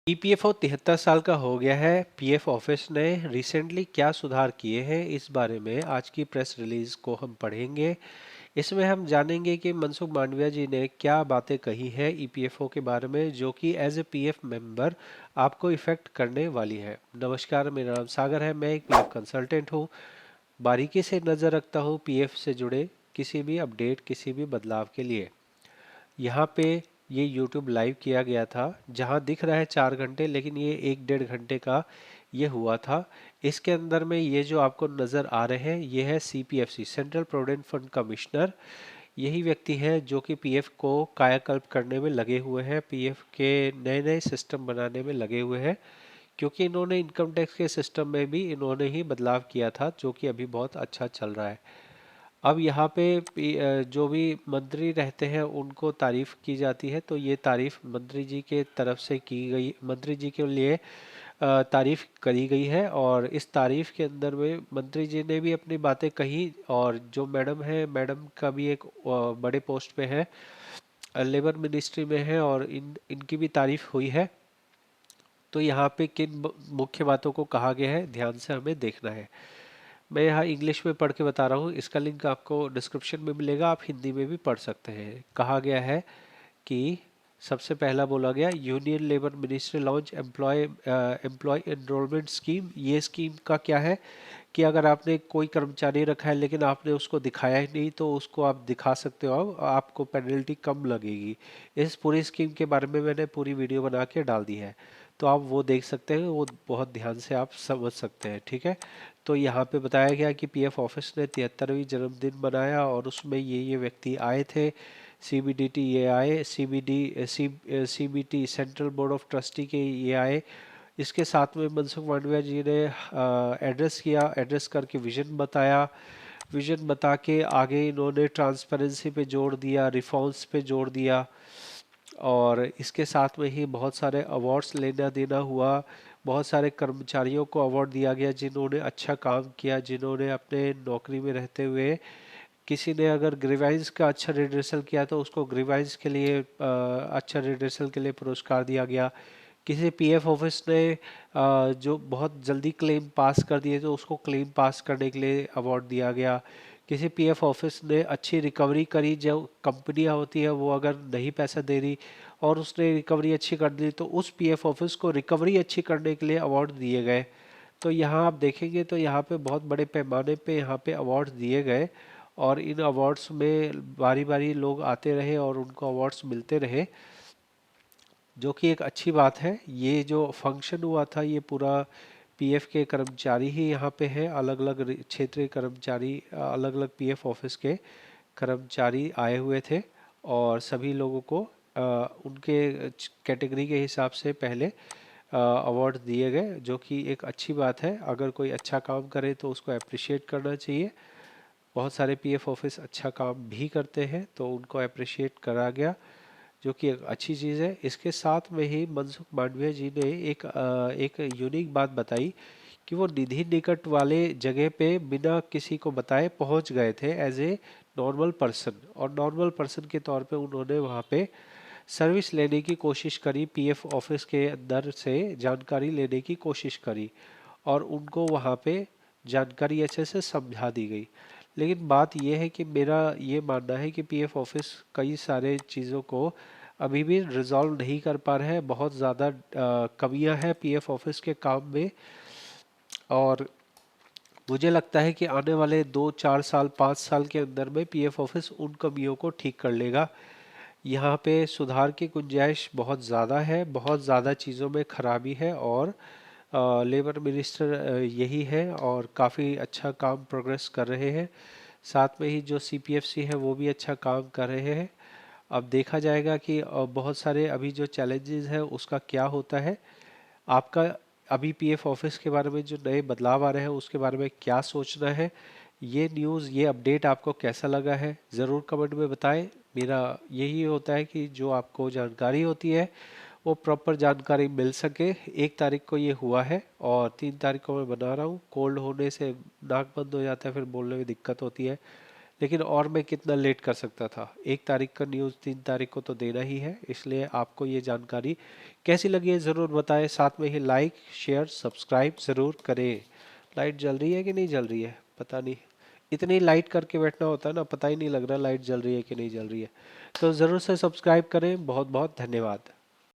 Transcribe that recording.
EPFO 73 साल का हो गया है। पीएफ ऑफिस ने रिसेंटली क्या सुधार किए हैं, इस बारे में आज की प्रेस रिलीज को हम पढ़ेंगे। इसमें हम जानेंगे कि मनसुख मांडविया जी ने क्या बातें कही हैं ईपीएफओ के बारे में, जो कि एज ए पीएफ मेंबर आपको इफेक्ट करने वाली है। नमस्कार, मेरा नाम सागर है। मैं एक पीएफ कंसल्टेंट हूँ। बारीकी से नज़र रखता हूँ पीएफ से जुड़े किसी भी अपडेट, किसी भी बदलाव के लिए। यहाँ पे ये YouTube लाइव किया गया था, जहाँ दिख रहा है 4 घंटे, लेकिन ये 1 डेढ़ घंटे का ये हुआ था। इसके अंदर में ये जो आपको नज़र आ रहे हैं, ये है CPFC, central provident fund commissioner. यही व्यक्ति हैं जो कि पीएफ को कायाकल्प करने में लगे हुए हैं, पीएफ के नए नए सिस्टम बनाने में लगे हुए हैं, क्योंकि इन्होंने इनकम टैक्स के सिस्टम में भी इन्होंने ही बदलाव किया था, जो कि अभी बहुत अच्छा चल रहा है। अब यहाँ पे जो भी मंत्री रहते हैं उनको तारीफ की जाती है, तो ये तारीफ मंत्री जी के तरफ से की गई, मंत्री जी के लिए तारीफ करी गई है। और इस तारीफ के अंदर में मंत्री जी ने भी अपनी बातें कही, और जो मैडम है, मैडम का भी एक बड़े पोस्ट पे है, लेबर मिनिस्ट्री में है, और इनकी भी तारीफ हुई है। तो यहाँ पे किन मुख्य बातों को कहा गया है, ध्यान से हमें देखना है। मैं यहाँ इंग्लिश में पढ़ के बता रहा हूँ, इसका लिंक आपको डिस्क्रिप्शन में मिलेगा, आप हिंदी में भी पढ़ सकते हैं। कहा गया है कि सबसे पहला बोला गया, union labour ministry launch employ enrolment scheme. ये स्कीम का क्या है कि अगर आपने कोई कर्मचारी रखा है लेकिन आपने उसको दिखाया ही नहीं, तो उसको आप दिखा सकते हो, आपको पेनल्टी कम लगेगी। इस पूरी स्कीम के बारे में मैंने पूरी वीडियो बना के डाल दी है, तो आप वो देख सकते हैं, वो बहुत ध्यान से आप समझ सकते हैं। ठीक है। तो यहाँ पे बताया गया कि पीएफ ऑफिस ने 73वीं जन्मदिन मनाया, और उसमें ये व्यक्ति आए थे। सीबीडीटी ये आए, CBT central board of trustee के ये आए। इसके साथ में मनसुख मांडविया जी ने एड्रेस किया, एड्रेस करके विजन बताया। विजन बता के आगे इन्होंने ट्रांसपेरेंसी पे जोड़ दिया, रिफॉर्म्स पे जोड़ दिया, और इसके साथ में ही बहुत सारे अवार्ड्स लेना देना हुआ। बहुत सारे कर्मचारियों को अवार्ड दिया गया जिन्होंने अच्छा काम किया, जिन्होंने अपने नौकरी में रहते हुए, किसी ने अगर ग्रीवाइंस का अच्छा रिड्रेसल किया तो उसको ग्रीवाइंस के लिए अच्छा रिड्रेसल के लिए पुरस्कार दिया गया। किसी पीएफ ऑफिस ने जो बहुत जल्दी क्लेम पास कर दिए तो उसको क्लेम पास करने के लिए अवार्ड दिया गया। किसी पीएफ ऑफिस ने अच्छी रिकवरी करी, जो कंपनियां होती है वो अगर नहीं पैसा दे रही और उसने रिकवरी अच्छी कर दी, तो उस पीएफ ऑफिस को रिकवरी अच्छी करने के लिए अवार्ड दिए गए। तो यहाँ आप देखेंगे तो यहाँ पे बहुत बड़े पैमाने पे यहाँ पे अवार्ड्स दिए गए, और इन अवार्ड्स में बारी बारी लोग आते रहे और उनको अवार्ड्स मिलते रहे, जो कि एक अच्छी बात है। ये जो फंक्शन हुआ था, ये पूरा पीएफ के कर्मचारी ही यहाँ पे हैं, अलग अलग क्षेत्रीय कर्मचारी, अलग अलग पीएफ ऑफिस के कर्मचारी आए हुए थे, और सभी लोगों को उनके कैटेगरी के हिसाब से पहले अवार्ड दिए गए, जो कि एक अच्छी बात है। अगर कोई अच्छा काम करे तो उसको अप्रिशिएट करना चाहिए। बहुत सारे पीएफ ऑफिस अच्छा काम भी करते हैं, तो उनको अप्रिशिएट करा गया, जो कि एक अच्छी चीज़ है। इसके साथ में ही मनसुख मांडविया जी ने एक यूनिक बात बताई कि वो निधि निकट वाले जगह पे बिना किसी को बताए पहुंच गए थे एज ए नॉर्मल पर्सन, और नॉर्मल पर्सन के तौर पे उन्होंने वहाँ पे सर्विस लेने की कोशिश करी, पीएफ ऑफिस के अंदर से जानकारी लेने की कोशिश करी, और उनको वहाँ पे जानकारी अच्छे से समझा दी गई। लेकिन बात यह है कि मेरा ये मानना है कि पीएफ ऑफिस कई सारे चीज़ों को अभी भी रिजॉल्व नहीं कर पा रहे हैं। बहुत ज़्यादा कमियां हैं पीएफ ऑफिस के काम में, और मुझे लगता है कि आने वाले 2 4 साल 5 साल के अंदर में पीएफ ऑफिस उन कमियों को ठीक कर लेगा। यहाँ पे सुधार की गुंजाइश बहुत ज़्यादा है, बहुत ज़्यादा चीज़ों में खराबी है, और लेबर मिनिस्टर यही है, और काफ़ी अच्छा काम प्रोग्रेस कर रहे हैं। साथ में ही जो सीपीएफसी है वो भी अच्छा काम कर रहे हैं। अब देखा जाएगा कि बहुत सारे अभी जो चैलेंजेस है उसका क्या होता है। आपका अभी पीएफ ऑफिस के बारे में जो नए बदलाव आ रहे हैं उसके बारे में क्या सोचना है, ये न्यूज़, ये अपडेट आपको कैसा लगा है, ज़रूर कमेंट में बताएं। मेरा यही होता है कि जो आपको जानकारी होती है वो प्रॉपर जानकारी मिल सके। 1 तारीख को ये हुआ है, और 3 तारीख को मैं बना रहा हूँ। कोल्ड होने से नाक बंद हो जाता है, फिर बोलने में दिक्कत होती है, लेकिन और मैं कितना लेट कर सकता था। 1 तारीख का न्यूज़ 3 तारीख को तो देना ही है, इसलिए आपको ये जानकारी कैसी लगी है ज़रूर बताएं। साथ में ही लाइक शेयर सब्सक्राइब ज़रूर करें। लाइट जल रही है कि नहीं जल रही है पता नहीं, इतनी लाइट करके बैठना होता है ना, पता ही नहीं लग रहा लाइट जल रही है कि नहीं जल रही है। तो ज़रूर से सब्सक्राइब करें। बहुत बहुत धन्यवाद।